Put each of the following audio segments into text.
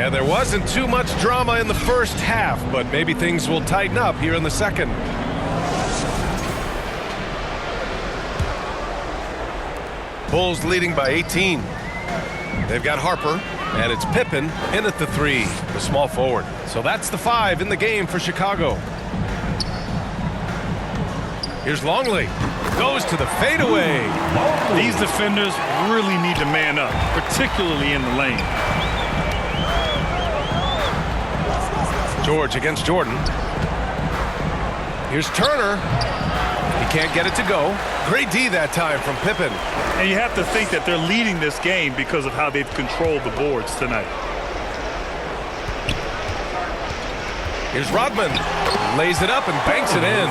Yeah, there wasn't too much drama in the first half, but maybe things will tighten up here in the second. Bulls leading by 18. They've got Harper, and it's Pippen in at the 3, the small forward. So that's the 5 in the game for Chicago. Here's Longley. Goes to the fadeaway. These defenders really need to man up, particularly in the lane. George against Jordan. Here's Turner. He can't get it to go. Great D that time from Pippen. And you have to think that they're leading this game because of how they've controlled the boards tonight. Here's Rodman. Lays it up and banks it in.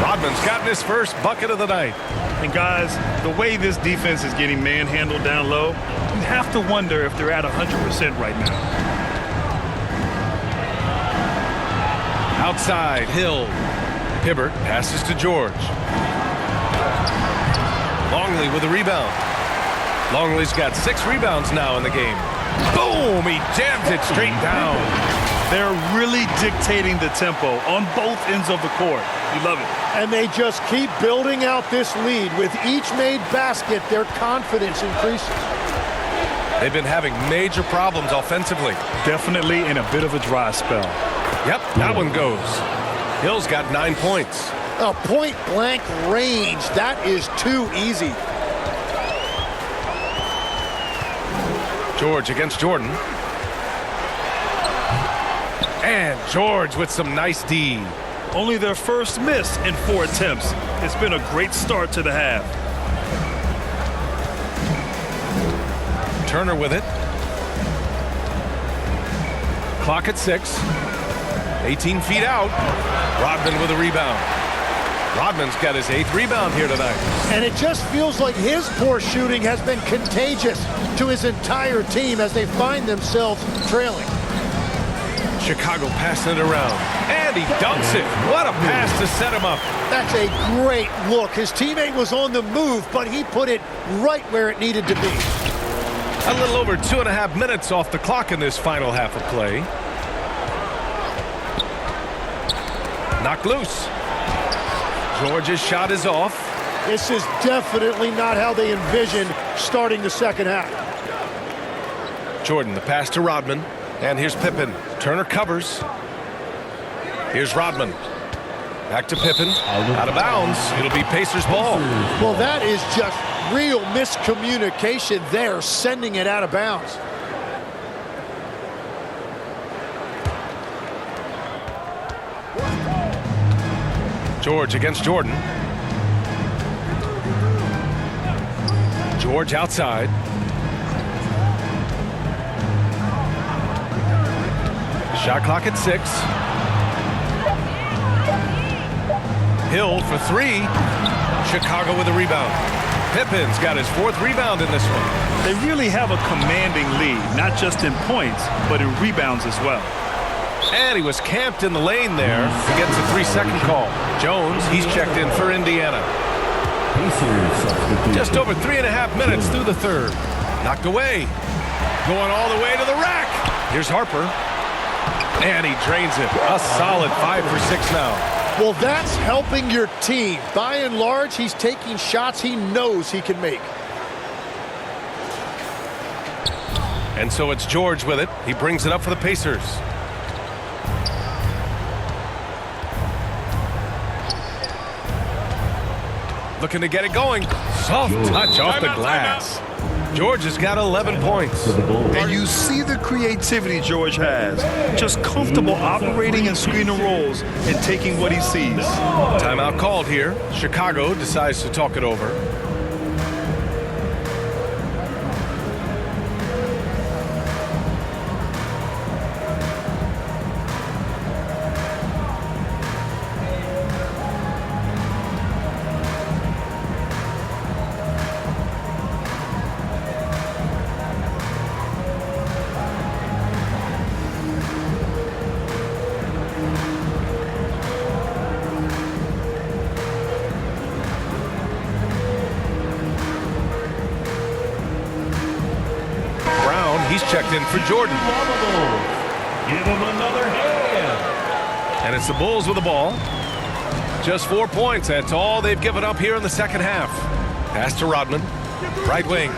Rodman's gotten his first bucket of the night. And guys, the way this defense is getting manhandled down low, you have to wonder if they're at 100% right now. Outside, Hill. Hibbert passes to George. Longley with a rebound. Longley's got 6 rebounds now in the game. Boom! He jams it straight down. They're really dictating the tempo on both ends of the court. You love it. And they just keep building out this lead. With each made basket, their confidence increases. They've been having major problems offensively. Definitely in a bit of a dry spell. Yep, that one goes. Hill's got 9 points. A point-blank range. That is too easy. George against Jordan. And George with some nice D. Only their first miss in 4 attempts. It's been a great start to the half. Turner with it. Clock at 6. 18 feet out. Rodman with a rebound. Rodman's got his 8th rebound here tonight. And it just feels like his poor shooting has been contagious to his entire team as they find themselves trailing. Chicago passing it around. And he dunks it. What a pass to set him up. That's a great look. His teammate was on the move, but he put it right where it needed to be. A little over 2.5 minutes off the clock in this final half of play. Knocked loose. George's shot is off. This is definitely not how they envisioned starting the second half. Jordan, the pass to Rodman. And here's Pippen. Turner covers. Here's Rodman. Back to Pippen. Out of bounds. It'll be Pacers ball. Well, that is just real miscommunication there, sending it out of bounds. George against Jordan. George outside. Shot clock at 6. Hill for 3. Chicago with a rebound. Pippen's got his 4th rebound in this one. They really have a commanding lead, not just in points, but in rebounds as well. And he was camped in the lane there. He gets a 3-second call. Jones, he's checked in for Indiana. Just over 3.5 minutes through the third. Knocked away. Going all the way to the rack. Here's Harper. And he drains it. A solid 5 for 6 now. Well, that's helping your team. By and large, he's taking shots he knows he can make. And so it's George with it. He brings it up for the Pacers. Looking to get it going. Soft touch off the glass. George has got 11 points. And you see the creativity George has. Just comfortable operating in screen and rolls and taking what he sees. Timeout called here. Chicago decides to talk it over. He's checked in for Jordan. Give him another hand. And it's the Bulls with the ball. Just 4 points. That's all they've given up here in the second half. Pass to Rodman. Right wing.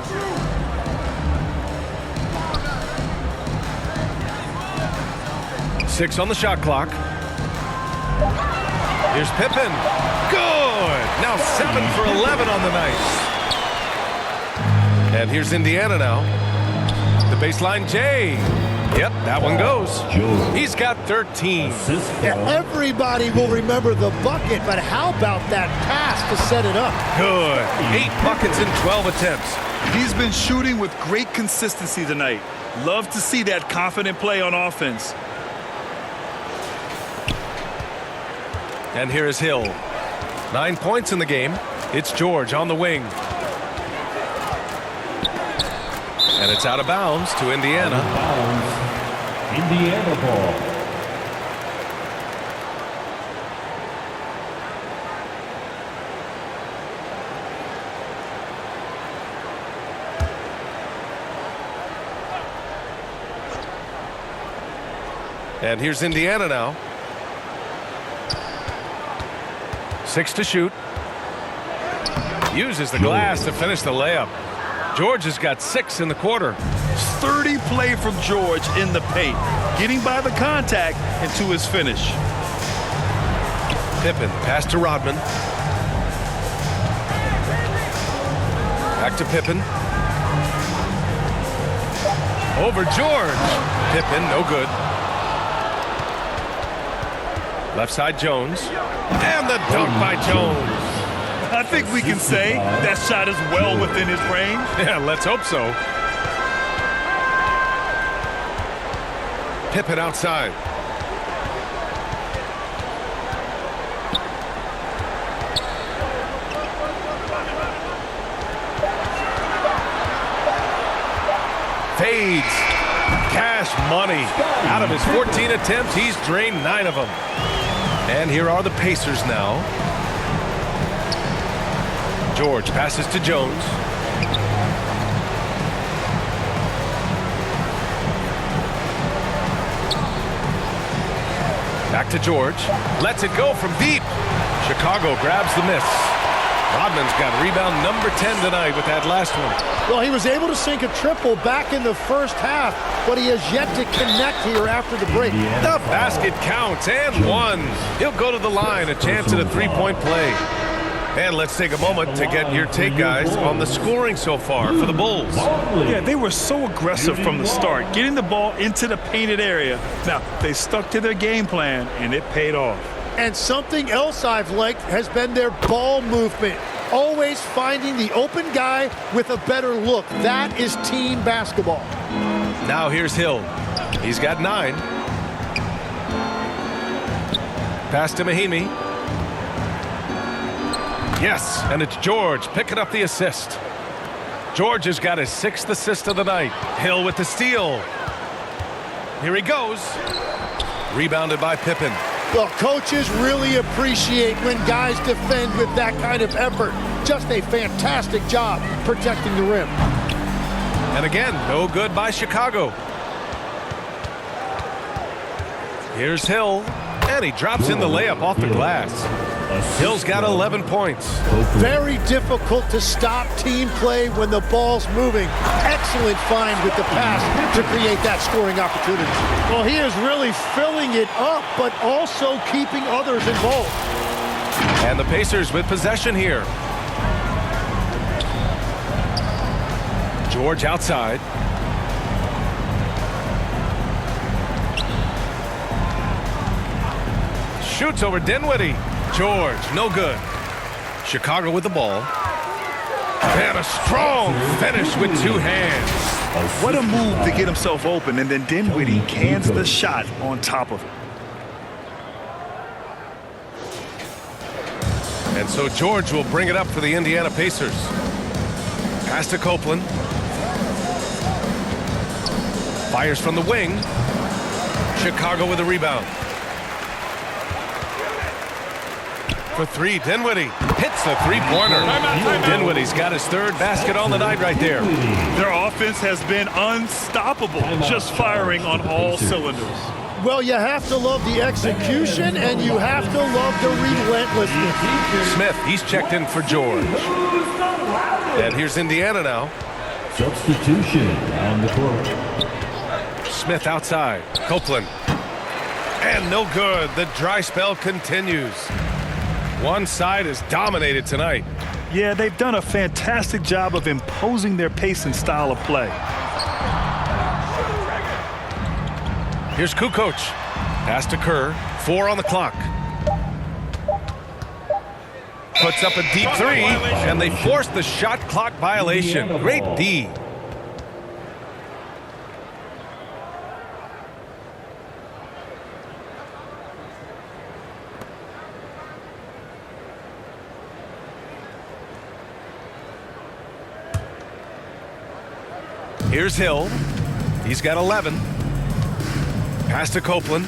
Six on the shot clock. Here's Pippen. Good. Now 7 for 11 on the night. And here's Indiana now. The baseline J. Yep, that one goes. He's got 13. Yeah, everybody will remember the bucket, but how about that pass to set it up? Good. 8 buckets in 12 attempts. He's been shooting with great consistency tonight. Love to see that confident play on offense. And here is Hill. 9 points in the game. It's George on the wing. And it's out of bounds to Indiana. Indiana ball. And here's Indiana now. 6 to shoot. Uses the glass to finish the layup. George has got 6 in the quarter. Sturdy play from George in the paint, getting by the contact and to his finish. Pippen, pass to Rodman. Back to Pippen. Over George. Pippen, no good. Left side Jones. And the dunk by Jones. I think we can say that shot is well within his range. Yeah, let's hope so. Pippen outside. Fades. Cash money. Out of his 14 attempts, he's drained 9 of them. And here are the Pacers now. George passes to Jones. Back to George. Lets it go from deep. Chicago grabs the miss. Rodman's got rebound number 10 tonight with that last one. Well, he was able to sink a triple back in the first half, but he has yet to connect here after the break. The basket counts and 1. He'll go to the line, a chance at a 3-point play. And let's take a moment to get your take, guys, on the scoring so far for the Bulls. Yeah, they were so aggressive from the start, getting the ball into the painted area. Now, they stuck to their game plan, and it paid off. And something else I've liked has been their ball movement. Always finding the open guy with a better look. That is team basketball. Now here's Hill. He's got 9. Pass to Mahimi. Yes, and it's George picking up the assist. George has got his 6th assist of the night. Hill with the steal. Here he goes. Rebounded by Pippen. Well, coaches really appreciate when guys defend with that kind of effort. Just a fantastic job protecting the rim. And again, no good by Chicago. Here's Hill, and he drops in the layup off the glass. Hill's got 11 points. Very difficult to stop team play when the ball's moving. Excellent find with the pass to create that scoring opportunity. Well, he is really filling it up, but also keeping others involved. And the Pacers with possession here. George outside. Shoots over Dinwinddie. George, no good. Chicago with the ball. And a strong finish with 2 hands. What a move to get himself open, and then Dinwiddie cans the shot on top of it. And so George will bring it up for the Indiana Pacers. Pass to Copeland. Fires from the wing. Chicago with a rebound. For three, Dinwinddie hits the three-pointer. Dinwiddie's got his third basket on the night right there. Their offense has been unstoppable, just firing on all cylinders. Well, you have to love the execution, and you have to love the relentlessness. Smith, he's checked in for George. And here's Indiana now. Substitution on the court. Smith outside. Copeland. And no good. The dry spell continues. One side is dominated tonight. Yeah, they've done a fantastic job of imposing their pace and style of play. Here's Kukoc. Pass to Kerr. 4 on the clock. Puts up a deep three, and they force the shot clock violation. Great D. Here's Hill. He's got 11. Pass to Copeland.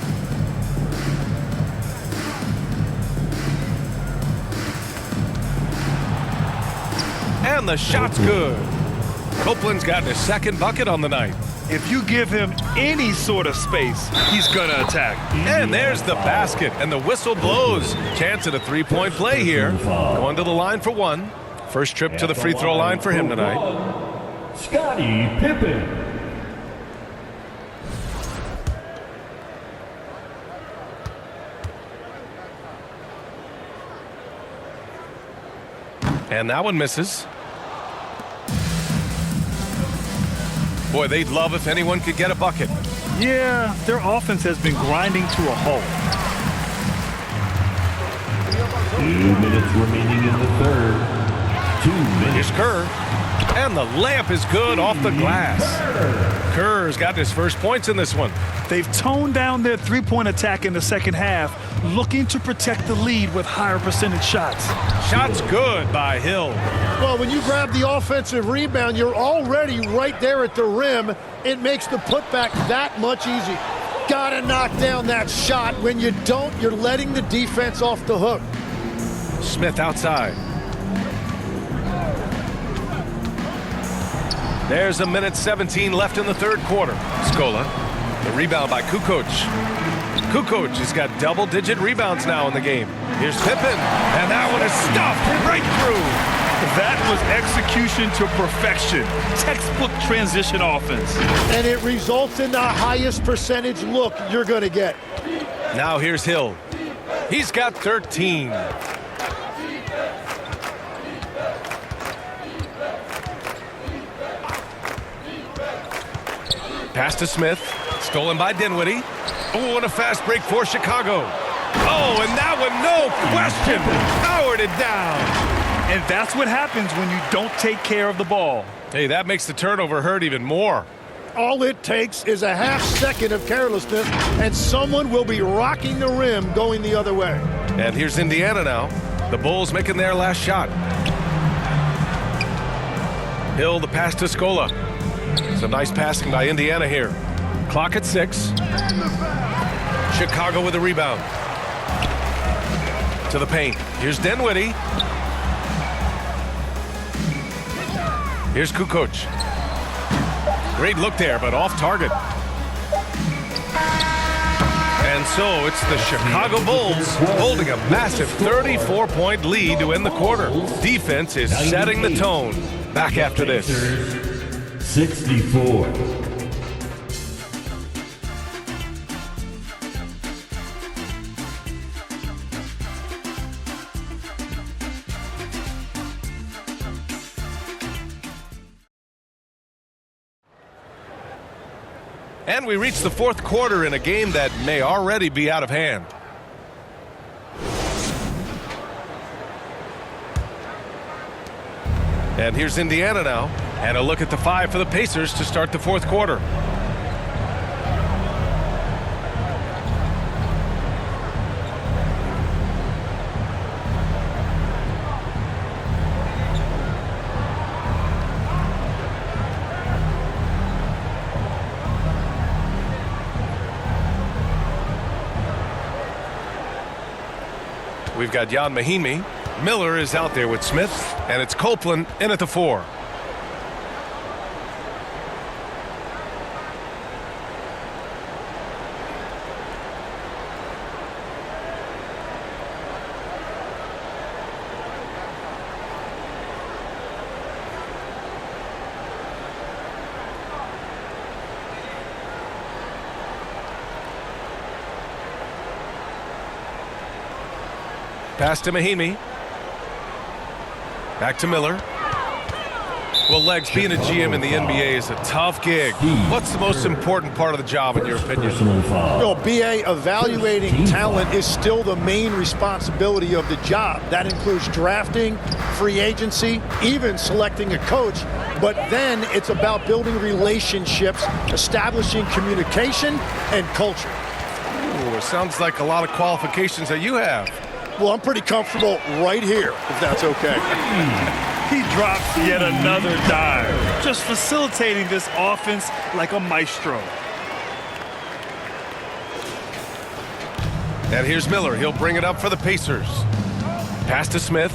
And the shot's good. Copeland's got his second bucket on the night. If you give him any sort of space, he's going to attack. And there's the basket, and the whistle blows. Chance at a three-point play here. Going to the line for one. First trip to the free throw line for him tonight. Scottie Pippen. And that one misses. Boy, they'd love if anyone could get a bucket. Yeah, their offense has been grinding to a halt. 2 minutes remaining in the third. 2 minutes. Here's Kerr. And the layup is good off the glass. Kerr's got his first points in this one. They've toned down their three-point attack in the second half, looking to protect the lead with higher percentage shots. Shots good by Hill. Well, when you grab the offensive rebound, you're already right there at the rim. It makes the putback that much easier. Gotta knock down that shot. When you don't, you're letting the defense off the hook. Smith outside. There's a minute 17 left in the third quarter. Scola, the rebound by Kukoc. Kukoc has got double-digit rebounds now in the game. Here's Pippen, and that one is stuffed right through. That was execution to perfection. Textbook transition offense. And it results in the highest percentage look you're going to get. Now here's Hill. He's got 13. Pass to Smith. Stolen by Dinwiddie. Oh, and a fast break for Chicago. Oh, and that one, no question, powered it down. And that's what happens when you don't take care of the ball. Hey, that makes the turnover hurt even more. All it takes is a half second of carelessness, and someone will be rocking the rim going the other way. And here's Indiana now. The Bulls making their last shot. Hill, the pass to Scola. Some nice passing by Indiana here. Clock at 6. Chicago with a rebound. To the paint. Here's Dinwiddie. Here's Kukoc. Great look there, but off target. And so it's the Chicago Bulls holding a massive 34-point lead to end the quarter. Defense is setting the tone. Back after this. 64. And we reach the fourth quarter in a game that may already be out of hand. And here's Indiana now. And a look at the 5 for the Pacers to start the fourth quarter. we've got Jan Mahimi. Miller is out there with Smith, and it's Copeland in at the 4. Pass to Mahimi. Back to Miller. Well, Legs, being a GM in the NBA is a tough gig. What's the most important part of the job, in your opinion? Well, BA, evaluating talent is still the main responsibility of the job. That includes drafting, free agency, even selecting a coach. But then it's about building relationships, establishing communication, and culture. Ooh, it sounds like a lot of qualifications that you have. Well, I'm pretty comfortable right here, if that's okay. He drops yet another dive, just facilitating this offense like a maestro. And here's Miller. He'll bring it up for the Pacers. Pass to Smith.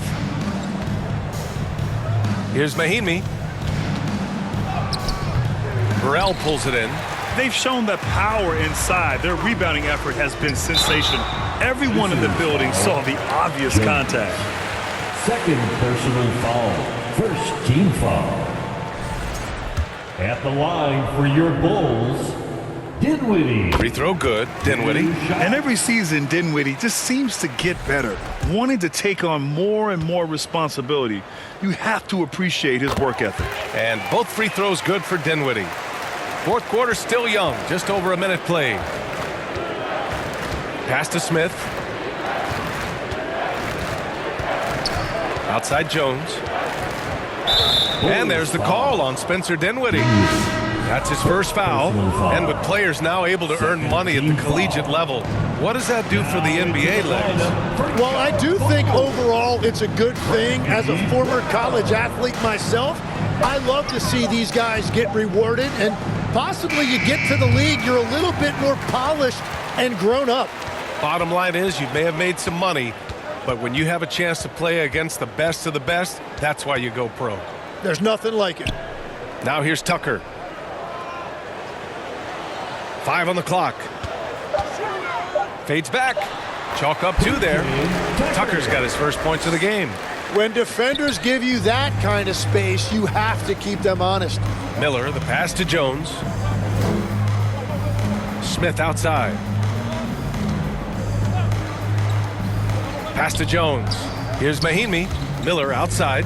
Here's Mahimi. Burrell pulls it in. They've shown the power inside. Their rebounding effort has been sensational. Everyone in the building saw the obvious contact. Second personal foul. First team foul. At the line for your Bulls, Dinwinddie. Free throw good. Dinwinddie. And every season, Dinwinddie just seems to get better, wanting to take on more and more responsibility. You have to appreciate his work ethic. And both free throws good for Dinwinddie. Fourth quarter still young, just over a minute played. Pass to Smith. Outside Jones. And there's the call on Spencer Dinwiddie. That's his first foul. And with players now able to earn money at the collegiate level, what does that do for the NBA, Legs? Well, I do think overall it's a good thing. As a former college athlete myself, I love to see these guys get rewarded, and possibly you get to the league, you're a little bit more polished and grown up. Bottom line is, you may have made some money, but when you have a chance to play against the best of the best, that's why you go pro. There's nothing like it. Now here's Tucker. 5 on the clock. Fades back. Chalk up 2 there. Tucker's got his first points of the game. When defenders give you that kind of space, you have to keep them honest. Miller, the pass to Jones. Smith outside. Pass to Jones. Here's Mahimi. Miller outside.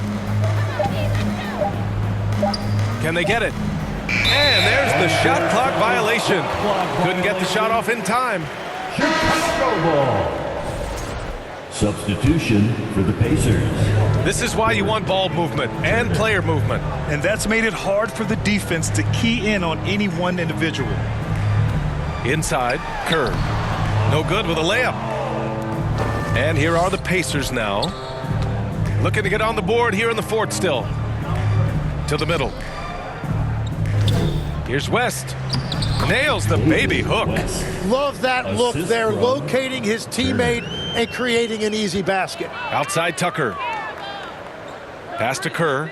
Can they get it? And there's the shot clock violation. Couldn't get the shot off in time. Chicago ball. Substitution for the Pacers. This is why you want ball movement and player movement. And that's made it hard for the defense to key in on any one individual. Inside, Kerr. No good with a layup. And here are the Pacers now. Looking to get on the board here in the fourth still. To the middle. Here's West. Nails the baby hook. Love that look there, locating his teammate and creating an easy basket. Outside Tucker. Pass to Kerr.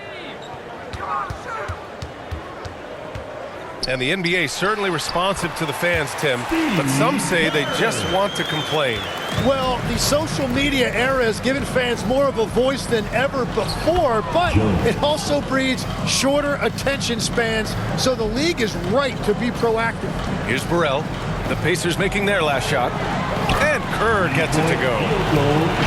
And the NBA certainly responsive to the fans, Tim, but some say they just want to complain. Well, the social media era has given fans more of a voice than ever before, but it also breeds shorter attention spans, so the league is right to be proactive. Here's Burrell. The Pacers making their last shot. And Kerr gets it to go.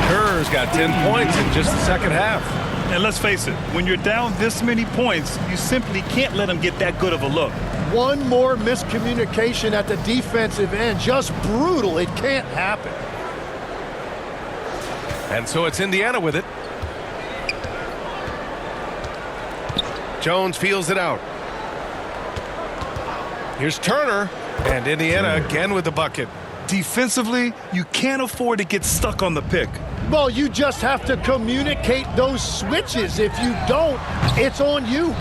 Kerr's got 10 points in just the second half. And let's face it, when you're down this many points, you simply can't let them get that good of a look. One more miscommunication at the defensive end, just brutal. It can't happen. And so it's Indiana with it. Jones feels it out. Here's Turner, and Indiana again with the bucket. Defensively, you can't afford to get stuck on the pick. Well, you just have to communicate those switches. If you don't, it's on you.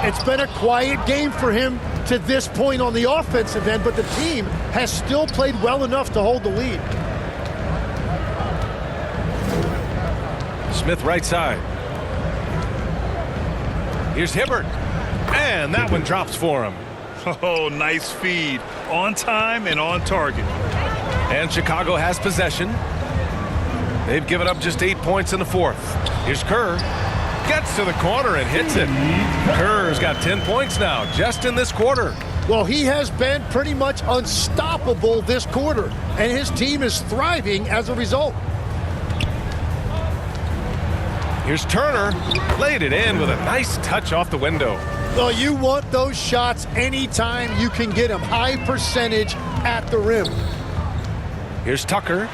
It's been a quiet game for him to this point on the offensive end, but the team has still played well enough to hold the lead. Smith right side. Here's Hibbert. And that one drops for him. Oh, nice feed. On time and on target. And Chicago has possession. They've given up just 8 points in the fourth. Here's Kerr. Gets to the corner and hits it. Kerr's got 10 points now just in this quarter. Well, he has been pretty much unstoppable this quarter, and his team is thriving as a result. Here's Turner. Laid it in with a nice touch off the window. Well, you want those shots anytime you can get them. High percentage at the rim. Here's Tucker.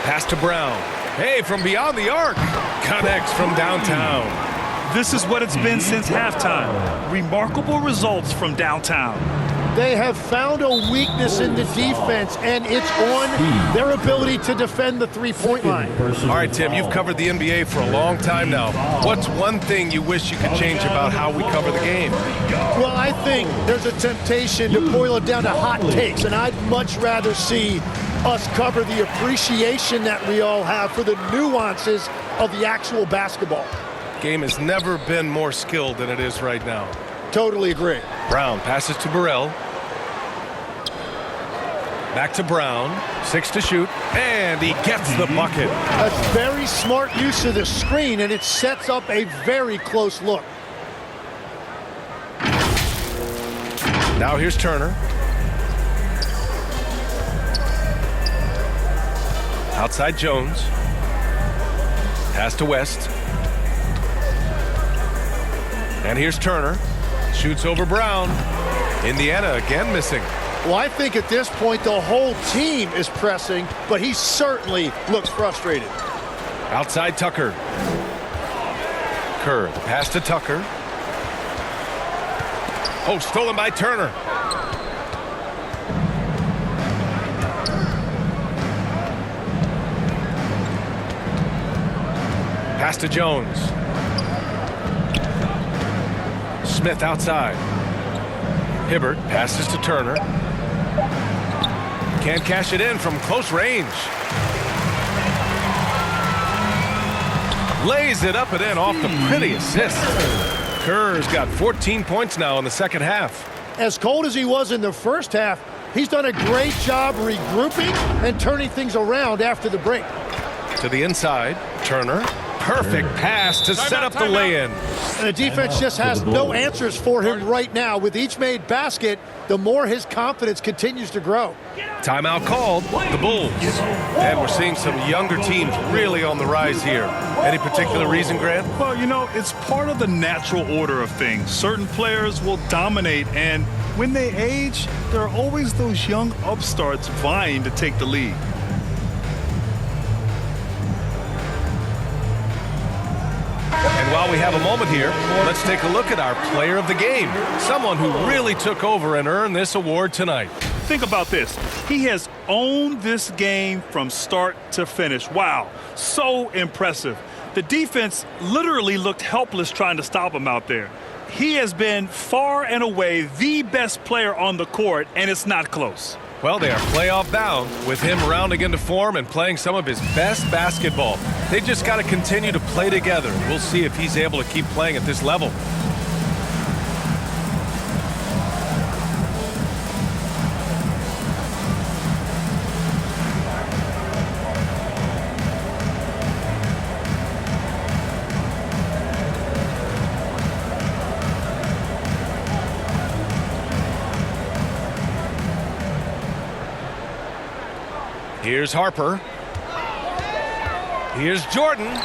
Pass to Brown. Hey, from beyond the arc. Connects from downtown. This is what it's been since halftime. Remarkable results from downtown. They have found a weakness in the defense, and it's on their ability to defend the three-point line. All right, Tim, you've covered the NBA for a long time now. What's one thing you wish you could change about how we cover the game? Well, I think there's a temptation to boil it down to hot takes, and I'd much rather see us cover the appreciation that we all have for the nuances of the actual basketball. Game has never been more skilled than it is right now. Totally agree. Brown passes to Burrell. Back to Brown. 6 to shoot. And he gets the bucket. That's very smart use of the screen, and it sets up a very close look. Now here's Turner. Outside Jones. Pass to West. And here's Turner. Shoots over Brown. Indiana again missing. Well, I think at this point the whole team is pressing, but he certainly looks frustrated. Outside Tucker. Kerr, the pass to Tucker. Oh, stolen by Turner. Pass to Jones. Smith outside. Hibbert passes to Turner. Can't cash it in from close range. Lays it up and in off the pretty assist. Kerr's got 14 points now in the second half. As cold as he was in the first half, he's done a great job regrouping and turning things around after the break. To the inside, Turner. Perfect pass to set up the lay-in. And the defense just has no answers for him right now. With each made basket, the more his confidence continues to grow. Timeout called, the Bulls. And we're seeing some younger teams really on the rise here. Any particular reason, Grant? Well, you know, it's part of the natural order of things. Certain players will dominate, and when they age, there are always those young upstarts vying to take the lead. And while we have a moment here, let's take a look at our player of the game. Someone who really took over and earned this award tonight. Think about this. He has owned this game from start to finish. Wow, so impressive. The defense literally looked helpless trying to stop him out there. He has been far and away the best player on the court, and it's not close. Well, they are playoff bound with him rounding into form and playing some of his best basketball. They just got to continue to play together. We'll see if he's able to keep playing at this level. Here's Harper. Here's Jordan.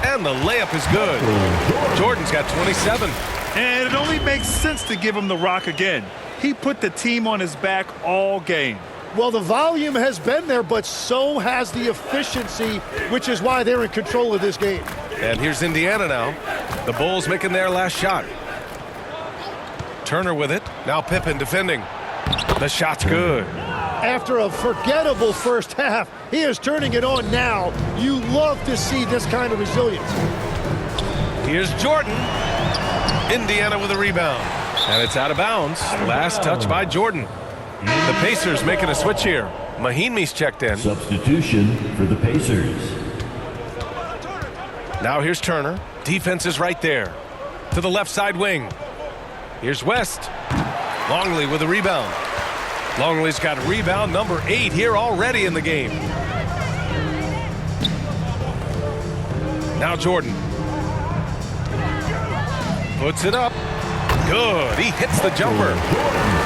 And the layup is good. Jordan's got 27. And it only makes sense to give him the rock again. He put the team on his back all game. Well, the volume has been there, but so has the efficiency, which is why they're in control of this game. And here's Indiana now. The Bulls making their last shot. Turner with it. Now Pippen defending. The shot's good. After a forgettable first half, he is turning it on now. You love to see this kind of resilience. Here's Jordan. Indiana with a rebound. And it's out of bounds. Last touch by Jordan. The Pacers making a switch here. Mahinmi's checked in. Substitution for the Pacers. Now here's Turner. Defense is right there. To the left side wing. Here's West. Longley with a rebound. Longley's got rebound number 8 here already in the game. Now Jordan. Puts it up. Good. He hits the jumper.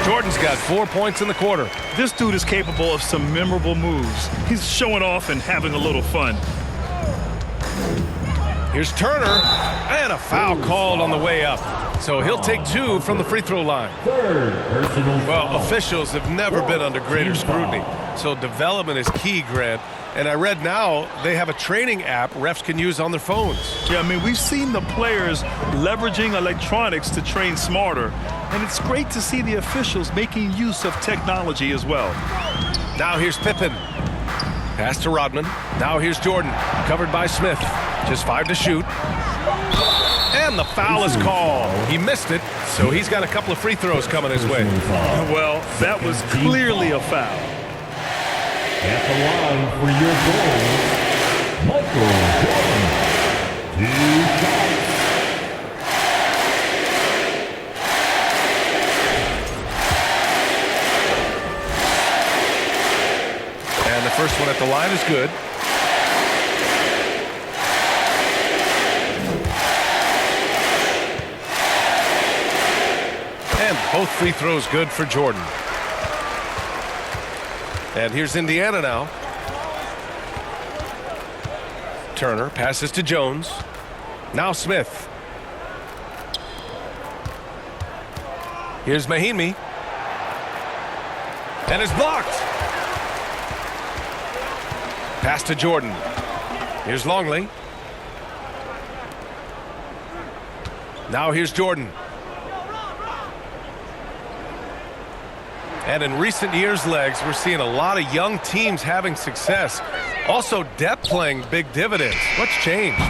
Jordan's got 4 points in the quarter. This dude is capable of some memorable moves. He's showing off and having a little fun. Here's Turner. And a foul called on the way up. So he'll take 2 from the free throw line. Third personal Well, foul. officials have never been under greater scrutiny. So development is key, Grant. And I read now they have a training app refs can use on their phones. Yeah, I mean, we've seen the players leveraging electronics to train smarter. And it's great to see the officials making use of technology as well. Now here's Pippen. Pass to Rodman. Now here's Jordan. Covered by Smith. Just 5 to shoot. And the foul is called. He missed it, so he's got a couple of free throws coming his way. Well, that was clearly a foul. At the line for your goal, Michael Jordan. 2 shots. And the first one at the line is good. And both free throws good for Jordan. And here's Indiana now. Turner passes to Jones. Now Smith. Here's Mahinmi. And it's blocked. Pass to Jordan. Here's Longley. Now here's Jordan. And in recent years, Legs, we're seeing a lot of young teams having success. Also, depth playing big dividends. What's changed?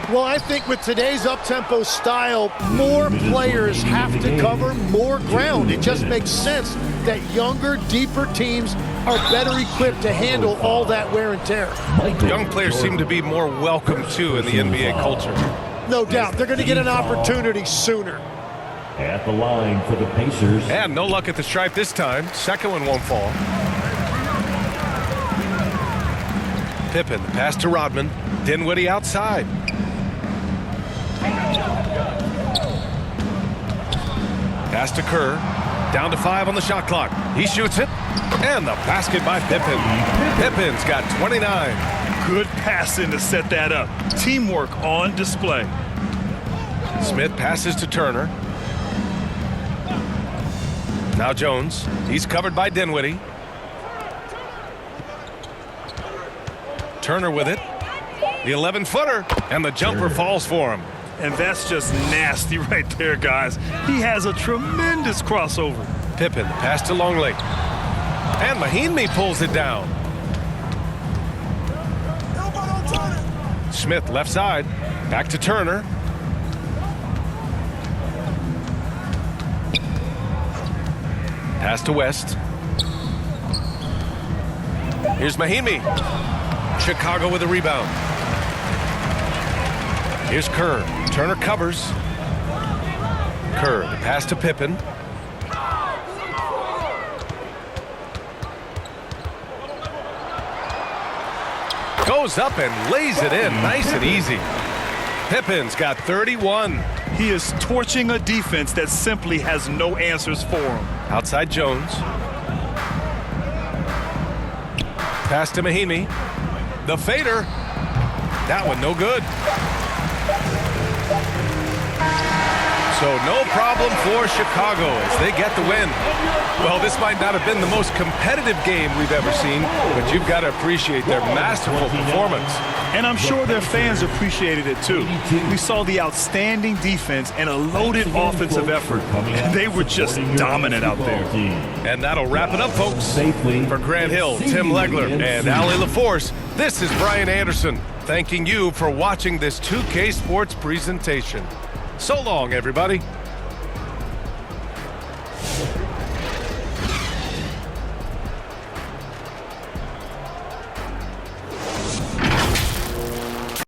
Well, I think with today's up-tempo style, more players have to cover more ground. It just makes sense that younger, deeper teams are better equipped to handle all that wear and tear. Young players seem to be more welcome, too, in the NBA culture. No doubt. They're going to get an opportunity sooner. At the line for the Pacers. And no luck at the stripe this time. Second one won't fall. Pippen, pass to Rodman. Dinwinddie outside. Pass to Kerr. Down to 5 on the shot clock. He shoots it. And the basket by Pippen. Pippen's got 29. Good passing to set that up. Teamwork on display. Smith passes to Turner. Now Jones. He's covered by Dinwinddie. Turner with it. The 11-footer. And the jumper falls for him. And that's just nasty right there, guys. He has a tremendous crossover. Pippen, pass to Longley. And Mahinmi pulls it down. Smith, left side. Back to Turner. Pass to West. Here's Mahinmi. Chicago with a rebound. Here's Kerr. Turner covers. Kerr, the pass to Pippen. Goes up and lays it in. Nice and easy. Pippen's got 31. He is torching a defense that simply has no answers for him. Outside Jones. Pass to Mahinmi. The fader. That one no good. So no problem for Chicago as they get the win. Well, this might not have been the most competitive game we've ever seen, but you've got to appreciate their masterful performance. And I'm sure their fans appreciated it too. We saw the outstanding defense and a loaded offensive effort. They were just dominant out there. And that'll wrap it up, folks. For Grant Hill, Tim Legler, and Allie LaForce, this is Brian Anderson, thanking you for watching this 2K Sports presentation. So long, everybody.